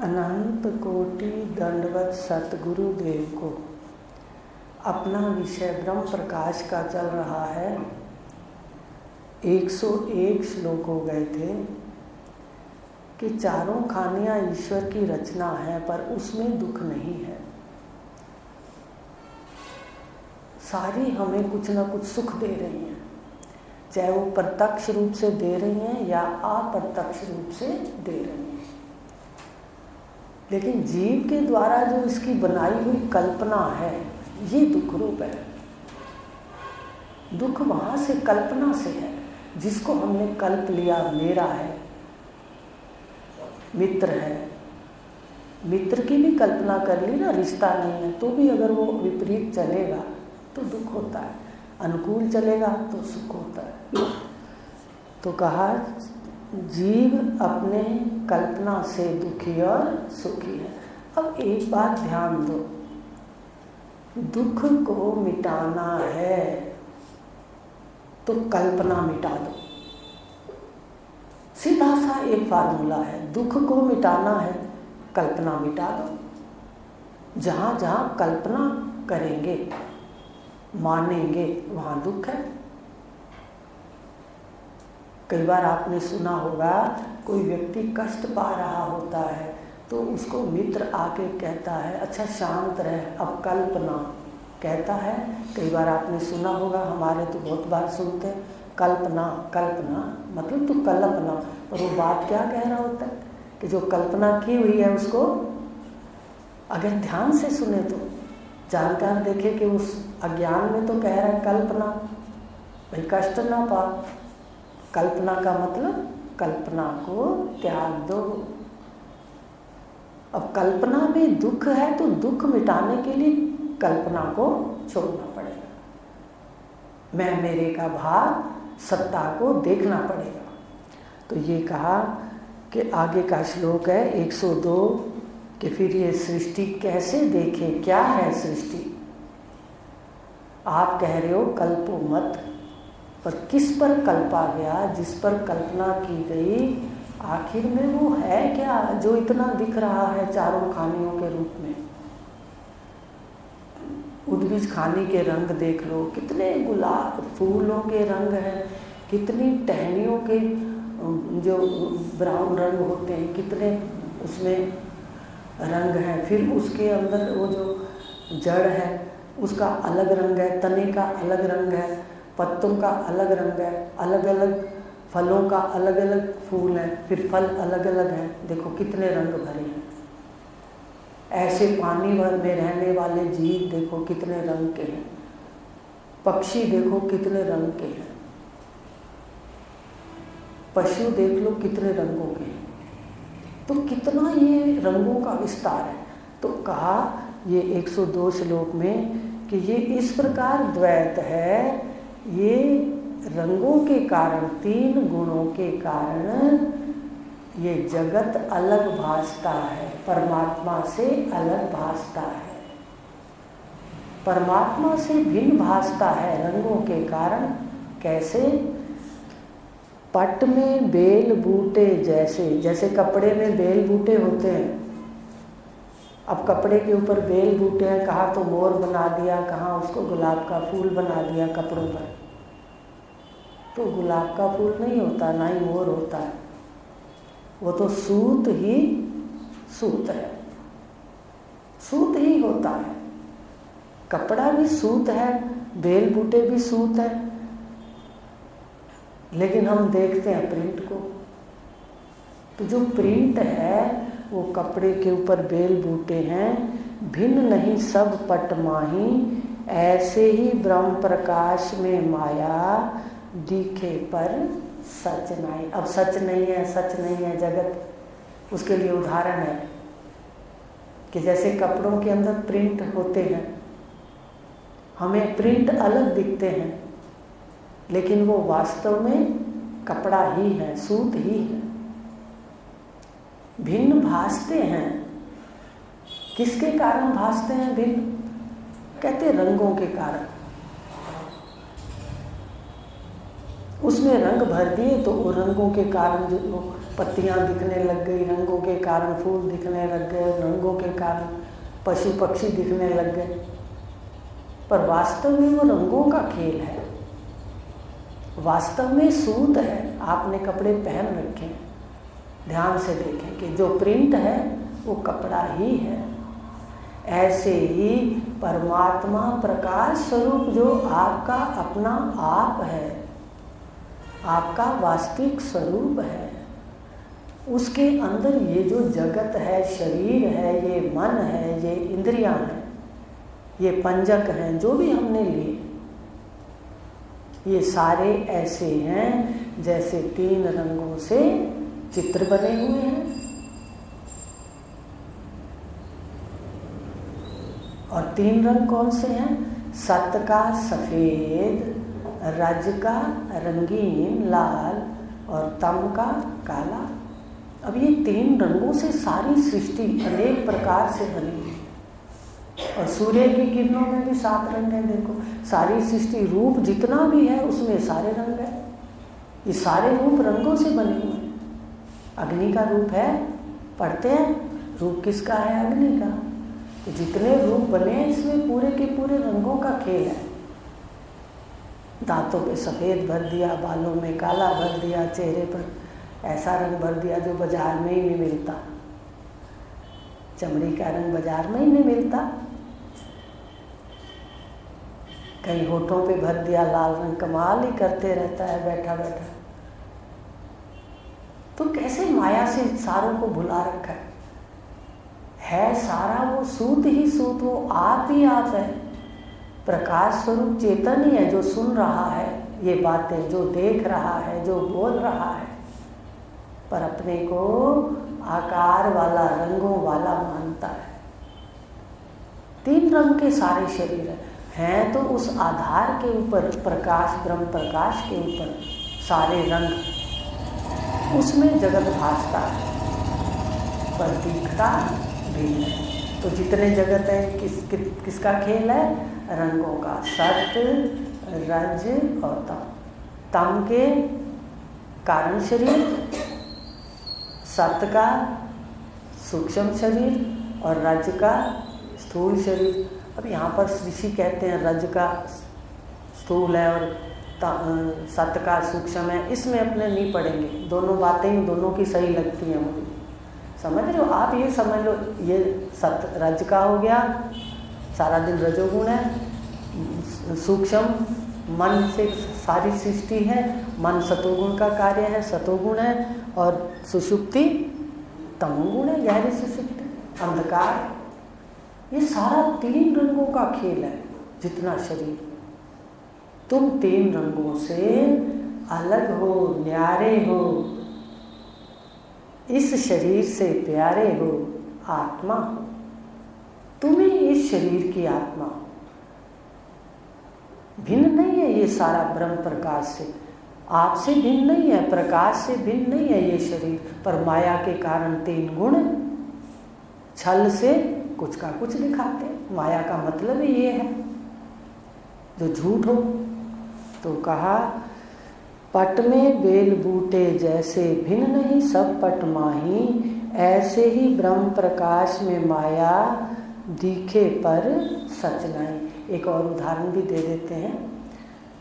अनंत कोटि दंडवत सतगुरुदेव को। अपना विषय ब्रह्म प्रकाश का चल रहा है। 101 श्लोक हो गए थे कि चारों खानियाँ ईश्वर की रचना है, पर उसमें दुख नहीं है। सारी हमें कुछ ना कुछ सुख दे रही हैं, चाहे वो प्रत्यक्ष रूप से दे रही हैं या अप्रत्यक्ष रूप से दे रही हैं। लेकिन जीव के द्वारा जो इसकी बनाई हुई कल्पना है, ये दुख रूप है। दुख वहाँ से कल्पना से है, जिसको हमने कल्प लिया मेरा है, मित्र है। मित्र की भी कल्पना कर ली ना, रिश्ता नहीं है तो भी अगर वो विपरीत चलेगा तो दुख होता है, अनुकूल चलेगा तो सुख होता है। तो कहा जीव अपने कल्पना से दुखी और सुखी है। अब एक बात ध्यान दो, दुख को मिटाना है तो कल्पना मिटा दो। सीधा सा एक फार्मूला है, दुख को मिटाना है कल्पना मिटा दो। जहाँ जहाँ कल्पना करेंगे मानेंगे वहाँ दुख है। कई बार आपने सुना होगा कोई व्यक्ति कष्ट पा रहा होता है तो उसको मित्र आके कहता है अच्छा शांत रहे, अब कल्पना कहता है। कई बार आपने सुना होगा, हमारे तो बहुत बार सुनते हैं, कल्पना कल्पना मतलब तो कल्पना, और वो बात क्या कह रहा होता है कि जो कल्पना की हुई है उसको अगर ध्यान से सुने तो जानकार देखे कि उस अज्ञान में तो कह रहा है कल्पना, भाई कष्ट ना पा। कल्पना का मतलब कल्पना को त्याग दो। अब कल्पना में दुख है तो दुख मिटाने के लिए कल्पना को छोड़ना पड़ेगा। मैं मेरे का भाव सत्ता को देखना पड़ेगा। तो ये कहा कि आगे का श्लोक है 102 कि फिर ये सृष्टि कैसे देखे, क्या है सृष्टि। आप कह रहे हो कल्पो मत, पर किस पर कल्पा गया, जिस पर कल्पना की गई आखिर में वो है क्या जो इतना दिख रहा है चारों खानियों के रूप में। उद्भिज खानी के रंग देख लो, कितने गुलाब फूलों के रंग हैं, कितनी टहनियों के जो ब्राउन रंग होते हैं, कितने उसमें रंग हैं। फिर उसके अंदर वो जो जड़ है उसका अलग रंग है, तने का अलग रंग है, पत्तों का अलग रंग है, अलग अलग फलों का अलग अलग फूल है, फिर फल अलग अलग हैं। देखो कितने रंग भरे हैं। ऐसे पानी में रहने वाले जीव देखो कितने रंग के हैं, पक्षी देखो कितने रंग के हैं, पशु देख लो कितने रंगों के हैं। तो कितना ये रंगों का विस्तार है। तो कहा ये 102 श्लोक में कि ये इस प्रकार द्वैत है, ये रंगों के कारण, 3 गुणों के कारण ये जगत अलग भासता है, परमात्मा से अलग भासता है, परमात्मा से भिन्न भासता है रंगों के कारण। कैसे? पट में बेल बूटे जैसे, जैसे कपड़े में बेल बूटे होते हैं। अब कपड़े के ऊपर बेल बूटे हैं, कहाँ तो मोर बना दिया, कहाँ उसको गुलाब का फूल बना दिया कपड़ों पर। तो गुलाब का फूल नहीं होता, ना ही मोर होता है, वो तो सूत ही सूत है, सूत ही होता है। कपड़ा भी सूत है, बेल बूटे भी सूत है, लेकिन हम देखते हैं प्रिंट को। तो जो प्रिंट है वो कपड़े के ऊपर बेल बूटे हैं, भिन्न नहीं सब पट माही, ऐसे ही ब्रह्म प्रकाश में माया, दिखे पर सच नहीं। अब सच नहीं है, सच नहीं है जगत। उसके लिए उदाहरण है कि जैसे कपड़ों के अंदर प्रिंट होते हैं, हमें प्रिंट अलग दिखते हैं, लेकिन वो वास्तव में कपड़ा ही है, सूत ही है। भिन्न भासते हैं, किसके कारण भासते हैं भिन्न? कहते रंगों के कारण। उसमें रंग भर दिए तो वो रंगों के कारण जो पत्तियां दिखने लग गई, रंगों के कारण फूल दिखने लग गए, रंगों के कारण पशु पक्षी दिखने लग गए। पर वास्तव में वो रंगों का खेल है, वास्तव में सूत है। आपने कपड़े पहन रखे हैं, ध्यान से देखें कि जो प्रिंट है वो कपड़ा ही है। ऐसे ही परमात्मा प्रकाश स्वरूप जो आपका अपना आप है, आपका वास्तविक स्वरूप है, उसके अंदर ये जो जगत है, शरीर है, ये मन है, ये इंद्रियां हैं, ये पंजक हैं, जो भी हमने लिए, ये सारे ऐसे हैं जैसे 3 रंगों से चित्र बने हुए हैं। और 3 रंग कौन से हैं? सत का सफेद, रज का रंगीन लाल और तम का काला। अब ये 3 रंगों से सारी सृष्टि अनेक प्रकार से बनी है। और सूर्य की किरणों में भी 7 रंग हैं। देखो सारी सृष्टि, रूप जितना भी है उसमें सारे रंग हैं। ये सारे रूप रंगों से बने हुए हैं। अग्नि का रूप है, पढ़ते हैं, रूप किसका है? अग्नि का। तो जितने रूप बने हैं इसमें पूरे के पूरे रंगों का खेल है। दांतों पे सफ़ेद भर दिया, बालों में काला भर दिया, चेहरे पर ऐसा रंग भर दिया जो बाजार में ही नहीं मिलता। चमड़ी का रंग बाजार में ही नहीं मिलता। कहीं होठों पे भर दिया लाल रंग, कमाल ही करते रहता है बैठा बैठा। तो कैसे माया से सारों को भुला रखा है सारा वो सूत ही सूत, वो आप ही आप है। प्रकाश स्वरूप चेतन ही है जो सुन रहा है ये बातें, जो देख रहा है, जो बोल रहा है, पर अपने को आकार वाला, रंगों वाला मानता है। 3 रंग के सारे शरीर हैं तो उस आधार के ऊपर, प्रकाश, ब्रह्म प्रकाश के ऊपर सारे रंग, उसमें जगत भासता है, पर दिखता भी है। तो जितने जगत है किसका खेल है? रंगों का। सत, रज और तम। तम के कारण शरीर, सत का सूक्ष्म शरीर और रज का स्थूल शरीर। अब यहाँ पर ऋषि कहते हैं रज का स्थूल है और सत का सूक्ष्म है। इसमें अपने नहीं पढ़ेंगे, दोनों बातें दोनों की सही लगती हैं मुझे। समझ रहे हो आप? ये समझ लो, ये सत रज का हो गया, सारा दिन रजोगुण है। सूक्ष्म मन से सारी सृष्टि है, मन सतोगुण का कार्य है, सतोगुण है। और सुषुप्ति तमोगुण है, गहरी सुषुप्ति, अंधकार। ये सारा 3 रंगों का खेल है। जितना शरीर, तुम 3 रंगों से अलग हो, न्यारे हो, इस शरीर से प्यारे हो, आत्मा हो। तुम्हें इस शरीर की आत्मा भिन्न नहीं है। ये सारा ब्रह्म प्रकाश से, आपसे भिन्न नहीं है, प्रकाश से भिन्न नहीं है ये शरीर। पर माया के कारण 3 गुण छल से कुछ का कुछ दिखाते हैं। माया का मतलब ही ये है जो झूठ हो। तो कहा पट में बेल बूटे जैसे भिन्न नहीं सब पट माही, ऐसे ही ब्रह्म प्रकाश में माया दिखे पर सच नहीं। एक और उदाहरण भी दे देते हैं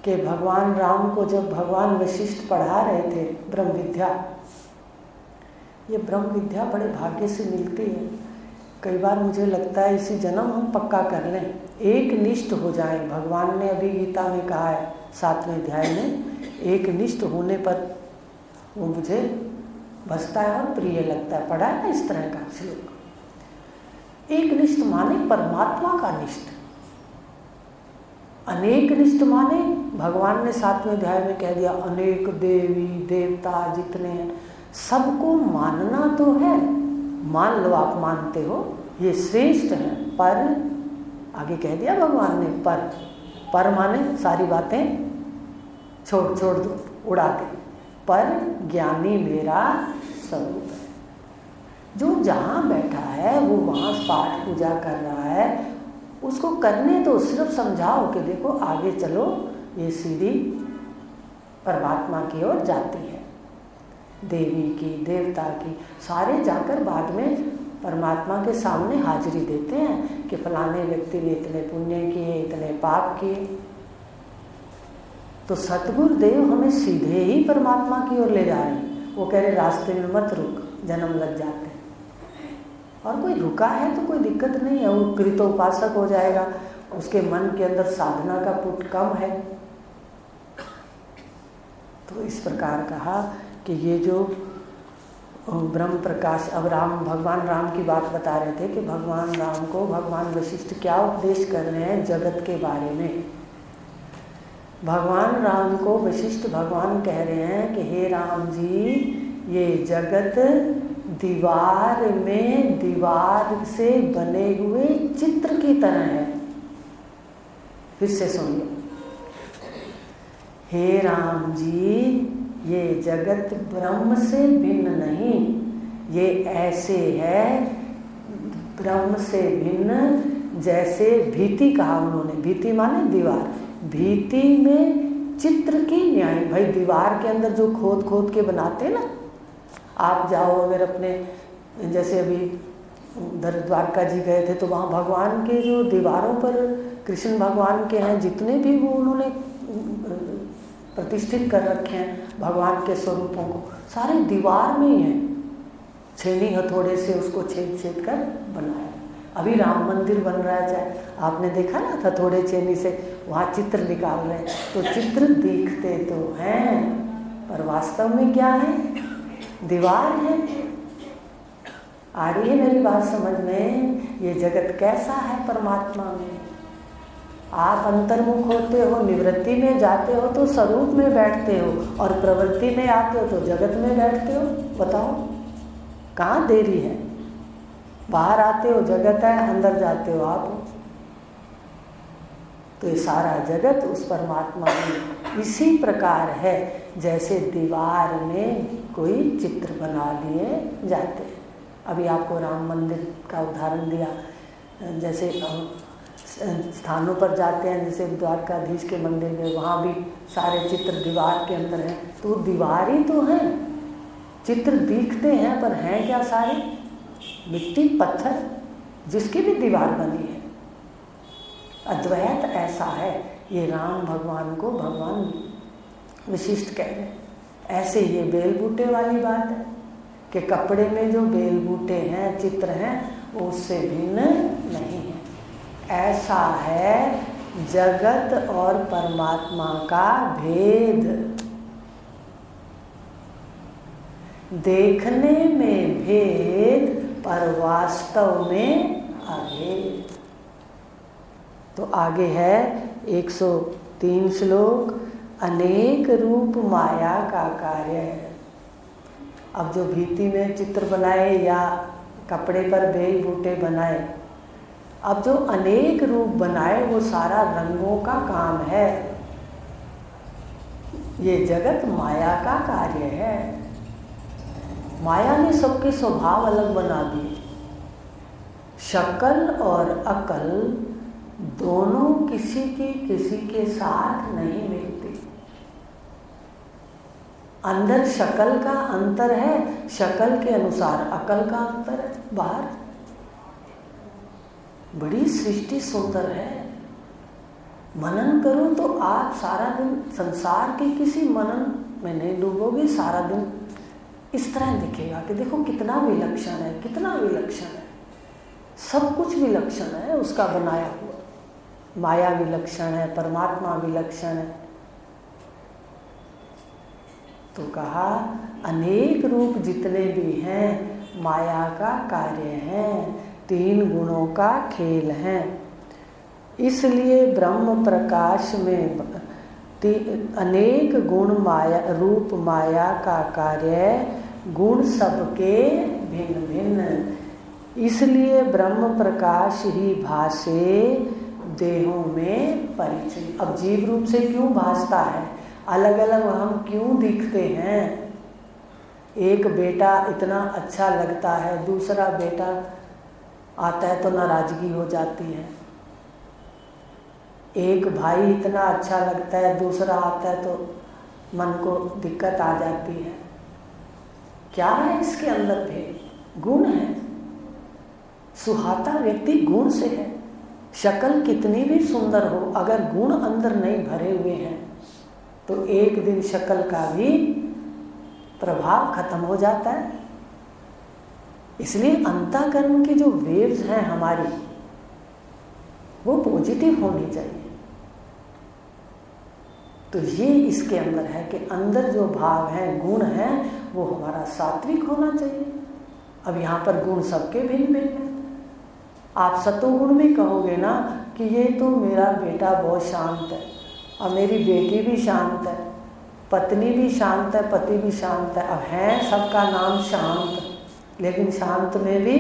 कि भगवान राम को जब भगवान वशिष्ठ पढ़ा रहे थे ब्रह्म विद्या, ये ब्रह्म विद्या बड़े भाग्य से मिलती है। कई बार मुझे लगता है इसी जन्म हम पक्का कर लें, एक निष्ठ हो जाएं। भगवान ने अभी गीता में कहा है 7वें अध्याय में, एक निष्ठ होने पर वो मुझे बसता है और प्रिय लगता है। पढ़ा है ना इस तरह का श्लोक। एक निष्ठ माने परमात्मा का निष्ठ, अनेक निष्ठ माने भगवान ने 7वें अध्याय में कह दिया अनेक देवी देवता जितने हैं सबको मानना तो है। मान लो, आप मानते हो ये श्रेष्ठ है, पर आगे कह दिया भगवान ने पर माने सारी बातें छोड़ दो, उड़ा दे। पर ज्ञानी मेरा स्वरूप है। जो जहाँ बैठा है वो वहाँ पाठ पूजा कर रहा है, उसको करने दो। सिर्फ समझाओ कि देखो आगे चलो, ये सीढ़ी परमात्मा की ओर जाती है। देवी की, देवता की, सारे जाकर बाद में परमात्मा के सामने हाजिरी देते हैं कि फलाने व्यक्ति ने इतने पुण्य किए, इतने पाप किए। तो सतगुरुदेव हमें सीधे ही परमात्मा की ओर ले जा रहे हैं। वो कह रहे रास्ते में मत रुक, जन्म लग जाते हैं। और कोई रुका है तो कोई दिक्कत नहीं है, वो कृतोपासक हो जाएगा, उसके मन के अंदर साधना का पुट कम है। तो इस प्रकार कहा कि ये जो ब्रह्म प्रकाश, अब भगवान राम की बात बता रहे थे कि भगवान राम को भगवान वशिष्ठ क्या उपदेश कर रहे हैं जगत के बारे में। भगवान राम को वशिष्ठ भगवान कह रहे हैं कि हे राम जी, ये जगत दीवार में दीवार से बने हुए चित्र की तरह है। फिर से सुनिए, हे राम जी, ये जगत ब्रह्म से भिन्न नहीं, ये ऐसे है ब्रह्म से भिन्न जैसे भीति कहा उन्होंने, भीति माने दीवार, भीति में चित्र की न्याय। भाई दीवार के अंदर जो खोद खोद के बनाते ना, आप जाओ अगर अपने, जैसे अभी उधर द्वारका जी गए थे तो वहाँ भगवान के जो दीवारों पर कृष्ण भगवान के हैं जितने भी वो उन्होंने प्रतिष्ठित कर रखे हैं भगवान के स्वरूपों को, सारे दीवार में ही हैं। छेनी हथौड़े से उसको छेद छेद कर बनाया। अभी राम मंदिर बन रहा है, चाहे आपने देखा ना, हथौड़े छेनी से वहाँ चित्र निकाल रहे हैं। तो चित्र दिखते तो हैं पर वास्तव में क्या है? दीवार है। आ रही है मेरी बात समझ में? ये जगत कैसा है परमात्मा में? आप अंतर्मुख होते हो, निवृत्ति में जाते हो तो स्वरूप में बैठते हो, और प्रवृत्ति में आते हो तो जगत में बैठते हो। बताओ कहाँ देरी है? बाहर आते हो जगत है, अंदर जाते हो आप हो। तो ये सारा जगत उस परमात्मा में इसी प्रकार है जैसे दीवार में कोई चित्र बना लिए जाते हैं। अभी आपको राम मंदिर का उदाहरण दिया, जैसे स्थानों पर जाते हैं, जैसे द्वारकाधीश के मंदिर में, वहाँ भी सारे चित्र दीवार के अंदर हैं। तो दीवार ही तो है, चित्र दिखते हैं पर हैं क्या? सारे मिट्टी पत्थर जिसकी भी दीवार बनी है। अद्वैत ऐसा है। ये राम भगवान को भगवान विशिष्ट कह रहे हैं। ऐसे ये बेल बूटे वाली बात है कि कपड़े में जो बेल बूटे हैं, चित्र हैं, वो उससे भिन्न नहीं है। ऐसा है जगत और परमात्मा का भेद। देखने में भेद पर वास्तव में अभेद। तो आगे है 103 श्लोक, अनेक रूप माया का कार्य है। अब जो भीति में चित्र बनाए या कपड़े पर बेल बूटे बनाए, अब जो अनेक रूप बनाए वो सारा रंगों का काम है। ये जगत माया का कार्य है। माया ने सबके स्वभाव अलग बना दिए। शक्ल और अकल दोनों किसी के साथ नहीं मिलती। अंदर शक्ल का अंतर है, शक्ल के अनुसार अकल का अंतर है। बाहर बड़ी सृष्टि सुंदर है। मनन करो तो आप सारा दिन संसार के किसी मनन में नहीं डूबोगे। सारा दिन इस तरह दिखेगा कि देखो कितना विलक्षण है, कितना विलक्षण है। सब कुछ विलक्षण है उसका बनाया हुआ। माया विलक्षण है, परमात्मा विलक्षण है। तो कहा अनेक रूप जितने भी हैं माया का कार्य हैं, 3 गुणों का खेल है। इसलिए ब्रह्म प्रकाश में अनेक गुण माया, रूप माया का कार्य, गुण सबके भिन्न भिन्न। इसलिए ब्रह्म प्रकाश ही भासे देहों में परिचय। अब जीव रूप से क्यों भासता है? अलग अलग हम क्यों दिखते हैं? एक बेटा इतना अच्छा लगता है, दूसरा बेटा आता है तो नाराजगी हो जाती है। एक भाई इतना अच्छा लगता है, दूसरा आता है तो मन को दिक्कत आ जाती है। क्या है इसके अंदर भेद? गुण है। सुहाता व्यक्ति गुण से है। शक्ल कितनी भी सुंदर हो, अगर गुण अंदर नहीं भरे हुए हैं तो एक दिन शक्ल का भी प्रभाव खत्म हो जाता है। इसलिए अंतःकरण की जो वेव्स हैं हमारी, वो पॉजिटिव होनी चाहिए। तो ये इसके अंदर है कि अंदर जो भाव है, गुण है, वो हमारा सात्विक होना चाहिए। अब यहाँ पर गुण सबके भिन्न भिन्न हैं। आप सतोगुण में कहोगे ना कि ये तो मेरा बेटा बहुत शांत है और मेरी बेटी भी शांत है, पत्नी भी शांत है, पति भी शांत है। अब है सबका नाम शांत, लेकिन शांत में भी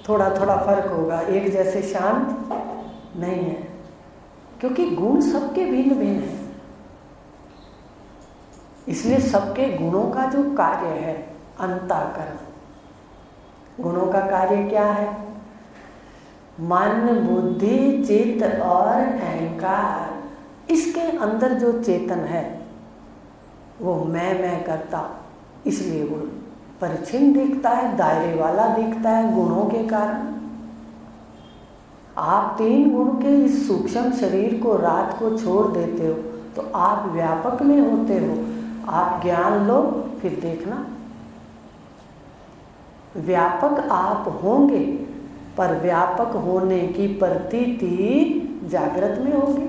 थोड़ा थोड़ा फर्क होगा, एक जैसे शांत नहीं है, क्योंकि गुण सबके भिन्न भिन्न हैं। इसलिए सबके गुणों का जो कार्य है अंतःकरण। गुणों का कार्य क्या है? मन, बुद्धि, चित्त और अहंकार। इसके अंदर जो चेतन है वो मैं करता, इसलिए वो परिच्छिन्न दिखता है, दायरे वाला दिखता है गुणों के कारण। आप 3 गुण के इस सूक्ष्म शरीर को रात को छोड़ देते हो तो आप व्यापक में होते हो। आप ज्ञान लो, फिर देखना व्यापक आप होंगे, पर व्यापक होने की प्रतीति जागृत में होगी।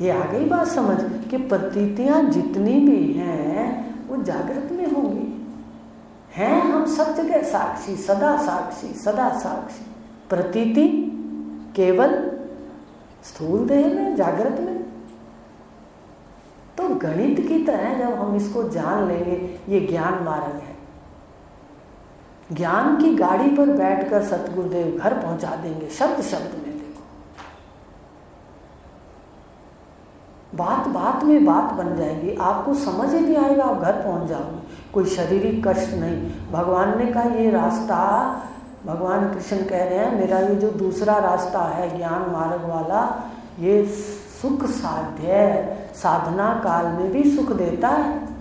ये आ गई बात समझ कि प्रतीतियां जितनी भी हैं वो जागृत में होंगी। हैं हम सब जगह साक्षी, सदा साक्षी, सदा साक्षी। प्रतीति केवल स्थूल देह में, जागृत में। तो गणित की तरह जब हम इसको जान लेंगे, ये ज्ञान मार्ग है। ज्ञान की गाड़ी पर बैठकर सतगुरुदेव घर पहुंचा देंगे, शब्द शब्द में। देखो, बात बात में बात बन जाएगी, आपको समझ ही नहीं आएगा, आप घर पहुंच जाओगे। कोई शारीरिक कष्ट नहीं। भगवान ने कहा ये रास्ता, भगवान कृष्ण कह रहे हैं मेरा ये जो दूसरा रास्ता है ज्ञान मार्ग वाला, ये सुख साध्य है, साधना काल में भी सुख देता है।